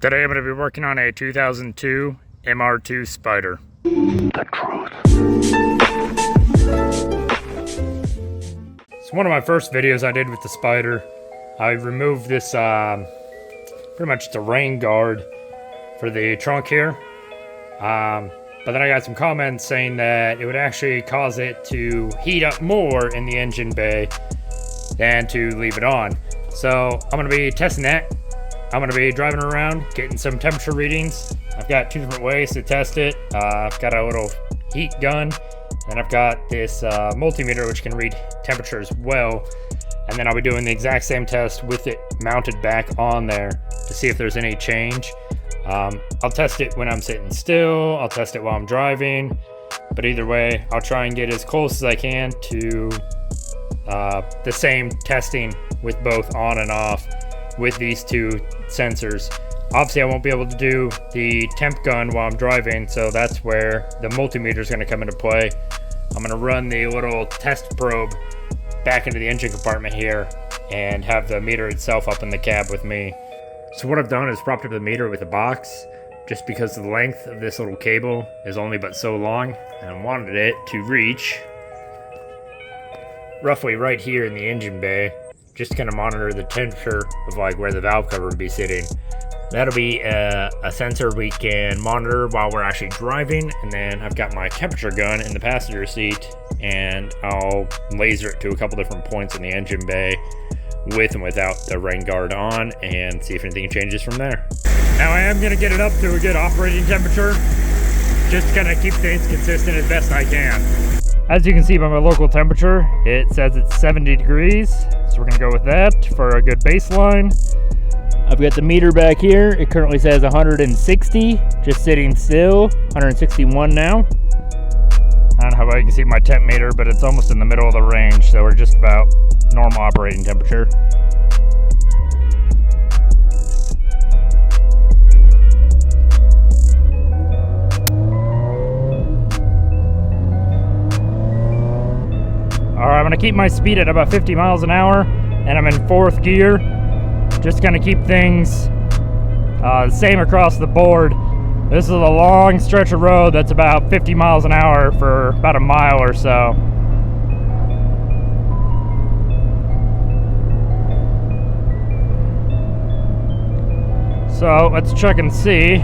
Today I'm going to be working on a 2002 MR2 Spider. The truth. It's one of my first videos I did with the Spider. I removed this, pretty much the rain guard for the trunk here. But then I got some comments saying that it would actually cause it to heat up more in the engine bay than to leave it on. So I'm going to be testing that. I'm going to be driving around, getting some temperature readings. I've got two different ways to test it. I've got a little heat gun, and I've got this multimeter which can read temperature as well. And then I'll be doing the exact same test with it mounted back on there to see if there's any change. I'll test it when I'm sitting still, I'll test it while I'm driving, but either way, I'll try and get as close as I can to the same testing with both on and off with these two sensors. Obviously, I won't be able to do the temp gun while I'm driving, so that's where the multimeter is going to come into play. I'm going to run the little test probe back into the engine compartment here and have the meter itself up in the cab with me. So what I've done is propped up the meter with a box, just because the length of this little cable is only but so long, and I wanted it to reach roughly right here in the engine bay, just to kind of monitor the temperature of like where the valve cover would be sitting. That'll be a sensor we can monitor while we're actually driving, and then I've got my temperature gun in the passenger seat, and I'll laser it to a couple different points in the engine bay with and without the rain guard on, and see if anything changes from there. Now I am going to get it up to a good operating temperature, just to kind of keep things consistent as best I can. As you can see by my local temperature, it says it's 70 degrees, so we're going to go with that for a good baseline. I've got the meter back here. It currently says 160, just sitting still, 161 now. I don't know how well you can see my temp meter, but it's almost in the middle of the range, so we're just about normal operating temperature. Alright, I'm going to keep my speed at about 50 miles an hour, and I'm in fourth gear. Just going to keep things the same across the board. This is a long stretch of road that's about 50 miles an hour for about a mile or so. So let's check and see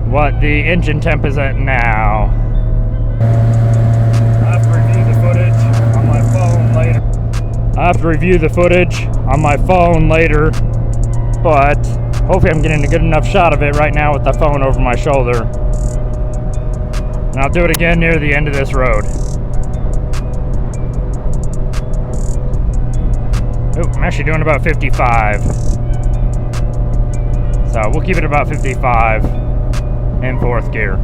what the engine temp is at now. I have to review the footage on my phone later. But hopefully I'm getting a good enough shot of it right now with the phone over my shoulder. And I'll do it again near the end of this road. Oh, I'm actually doing about 55. So we'll keep it about 55 in fourth gear.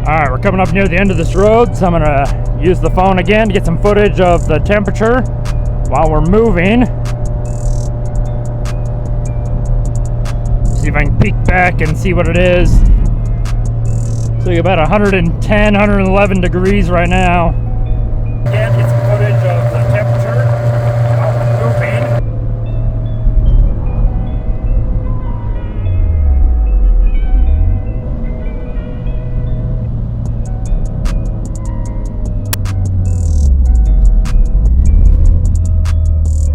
Alright, we're coming up near the end of this road, so I'm going to use the phone again to get some footage of the temperature while we're moving. See if I can peek back and see what it is. So you're about 110, 111 degrees right now. Again, get some footage of the temperature while we're moving.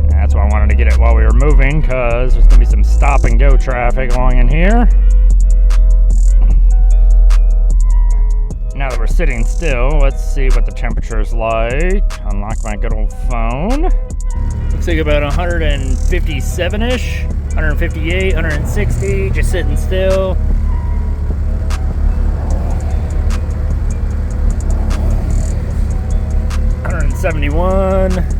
That's why I wanted to get it while we were moving, because there's going to be some stop and go traffic along in here. Now that we're sitting still, let's see what the temperature is like. Unlock my good old phone. Looks like about 157-ish, 158, 160, just sitting still. $171.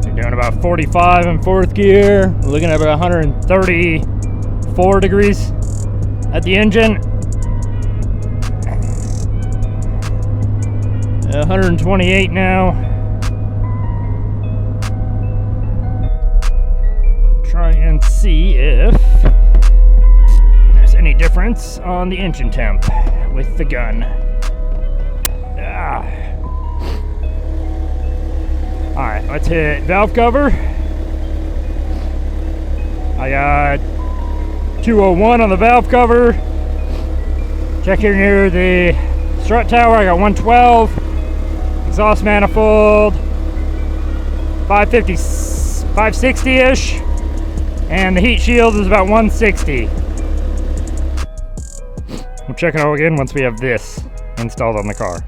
We're doing about 45 in fourth gear. We're looking at about 134 degrees at the engine. 128 now. Try and see if there's any difference on the engine temp with the gun. let's hit valve cover. I got 201 on the valve cover. Check here near the strut tower, I got 112. Exhaust manifold, 550, 560-ish. And the heat shield is about 160. We'll check it out again once we have this installed on the car.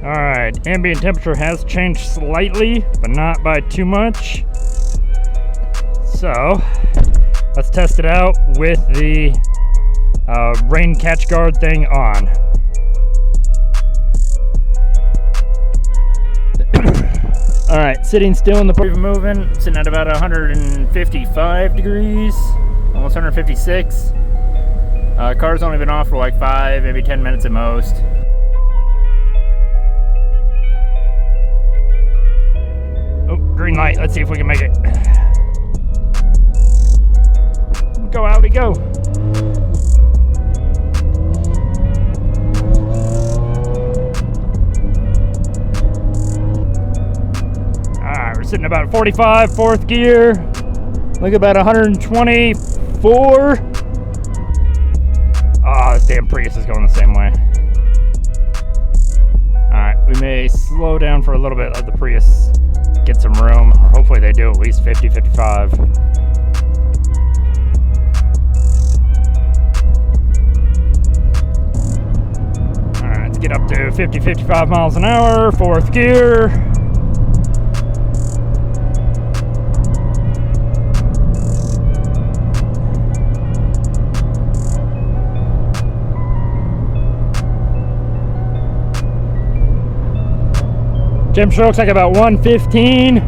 Alright, ambient temperature has changed slightly, but not by too much. So, let's test it out with the rain catch guard thing on. Alright, sitting still in the park, moving, sitting at about 155 degrees, almost 156. Car's only been off for like 5, maybe 10 minutes at most. Oh, green light, let's see if we can make it. Go, Audi, go. Alright, we're sitting about 45, fourth gear. Look, about 124. Oh, this damn Prius is going the same way. Alright, we may slow down for a little bit, let the Prius get some room. Or hopefully they do at least 50, 55. Get up to 50, 55 miles an hour, fourth gear. Temperature looks like about 115.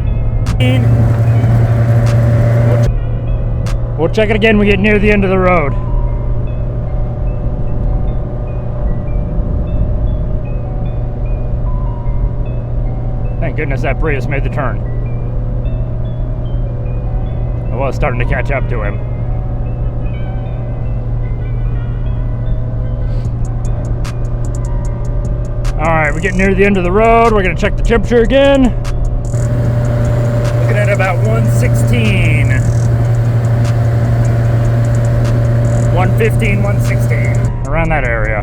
We'll check it again when we get near the end of the road. Thank goodness that Prius made the turn. I was starting to catch up to him. Alright, we're getting near the end of the road. We're going to check the temperature again. Looking at about 116. 115, 116. Around that area.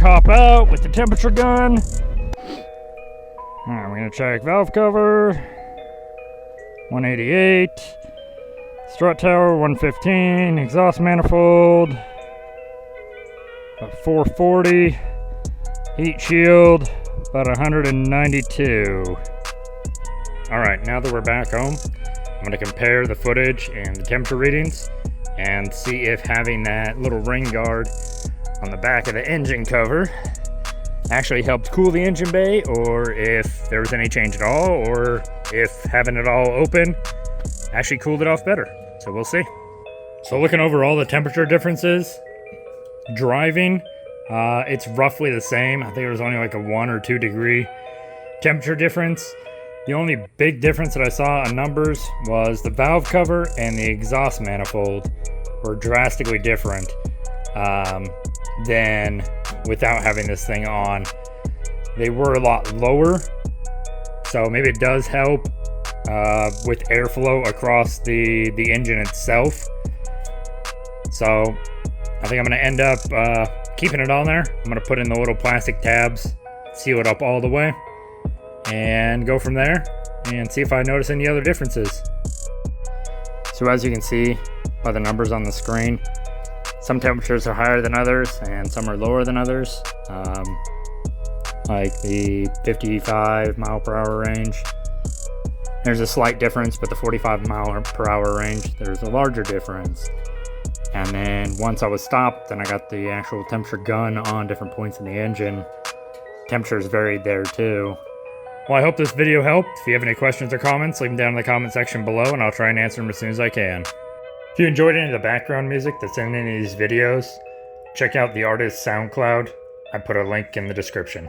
Hop out with the temperature gun. Alright, we're gonna check valve cover. 188. Strut tower 115. Exhaust manifold about 440. Heat shield about 192. Alright, now that we're back home, I'm gonna compare the footage and the temperature readings and see if having that little rain guard on the back of the engine cover actually helped cool the engine bay, or if there was any change at all, or if having it all open actually cooled it off better. So we'll see. So looking over all the temperature differences, driving, it's roughly the same. I think there was only like a 1 or 2 degree temperature difference. The only big difference that I saw on numbers was the valve cover and the exhaust manifold were drastically different than without having this thing on. They were a lot lower, so maybe it does help with airflow across the engine itself. So I think I'm gonna end up keeping it on there. I'm gonna put in the little plastic tabs, seal it up all the way, and go from there and see if I notice any other differences. So as you can see by the numbers on the screen, Some temperatures are higher than others, and some are lower than others. Like the 55 mile per hour range. There's a slight difference, but the 45 mile per hour range, there's a larger difference. And then once I was stopped, then I got the actual temperature gun on different points in the engine. Temperatures varied there too. Well, I hope this video helped. If you have any questions or comments, leave them down in the comment section below and I'll try and answer them as soon as I can. If you enjoyed any of the background music that's in any of these videos, check out the artist's SoundCloud. I put a link in the description.